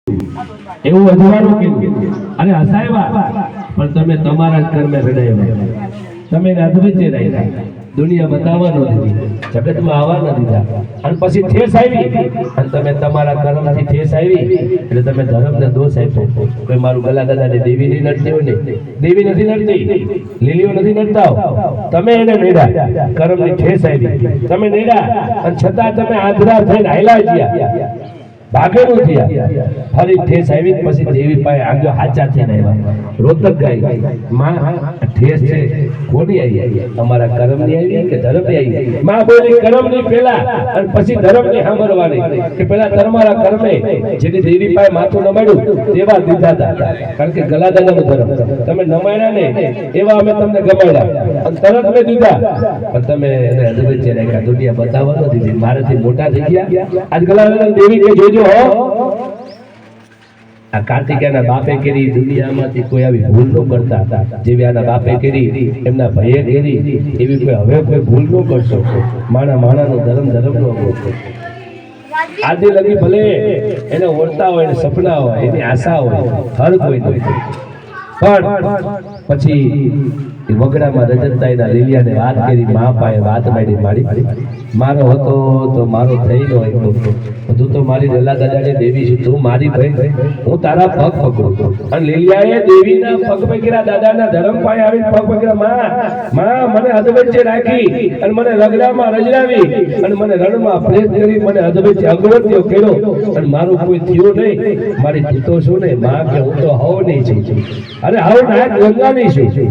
એવું અજવાળું કીધું અને હસાવ્યા, પણ તમે તમારા જ કર્મે રડાવ્યા. તમે અદ્ભુત રહ્યા, દુનિયા બતાવવા ન દીધી, જગતમાં આવવા ન દીધા, અને પછી ઠેસ આવી અને તમે તમારા કર્મથી ઠેસ આવી એટલે તમે ધર્મને દોષ આપ્યો. કોઈ મારું ગલા દાદાને દેવી નહીં નડતી હોય ને, દેવી નથી નડતી, લીલીઓ નથી નડતા, તમે એને નડ્યા, કર્મની ઠેસ આવી, તમે નડ્યા અને છતાં તમે આંધળા થઈને હાલ્યા ગયા, ભાગેલું થયા, ફરી ઠેસ આવી પછી દેવી પાસે આગળ હાચા થઈને આવ્યા. રોતક ગાય માં ઠેસ છે કોની આવી? અમારા કર્મની આવી કે ધર્મની આવી? માં બોલી કર્મની પહેલા અને પછી ધર્મની સાંભળવાની કે પહેલા તમારા કર્મે જેની દેવી પાસે માથું નમાડ્યું તેવા દીધા હતા, કારણ કે ગલા દાદાનો ધર્મ તમે નમાડ્યા ને એવા અમે તમને ગમાડ્યા અને તરત મેં દીધા, પણ તમે એને અધવચ્ચે રાખ્યા, દુનિયા બતાવવા ન દીધી. મારાથી મોટા થઈ ગયા. આજ ગલા દાદા દેવી કે જોજો આ કાર્તિકેયના બાપે કરી દુનિયામાંથી કોઈ આવી ભૂલ ન કરતા હતા જેવી આના બાપે કરી, એમના ભાઈએ કરી, એવી કોઈ હવે કોઈ ભૂલ ન કરશો. માણાનો ધર્મ ધર્મનો અગો. આદિ લગી ભલે એને ઓળતા હોય, એને સપના હોય, એની આશા હોય, હર કોઈ નહીં, પણ પછી વગડામાં રજતતાઈના લીલિયાને વાત કરી, મા પાએ વાત માડી મારો હતો તો મારો થઈ ન હોય તો તું તો મારી ગલા દાદાને દેવી છે, તું મારી ભાઈ, હું તારા પગ પકડું. અને લીલિયાએ દેવીના પગ પકડ્યા, દાદાના ધર્મ પાએ આવીને પગ પકડ્યા. માં મને અધવચ્ચે રાખી અને મને રગડામાં રજડાવી અને મને રણમાં પ્રેત કરી, મને અધવચ્ચે અગવડતીઓ કર્યો અને મારું કોઈ થયું નહીં. મારી તું તો શું ને માં કે હું તો હવ નહીં છું, અરે હવ ના ગંગા નહીં છું.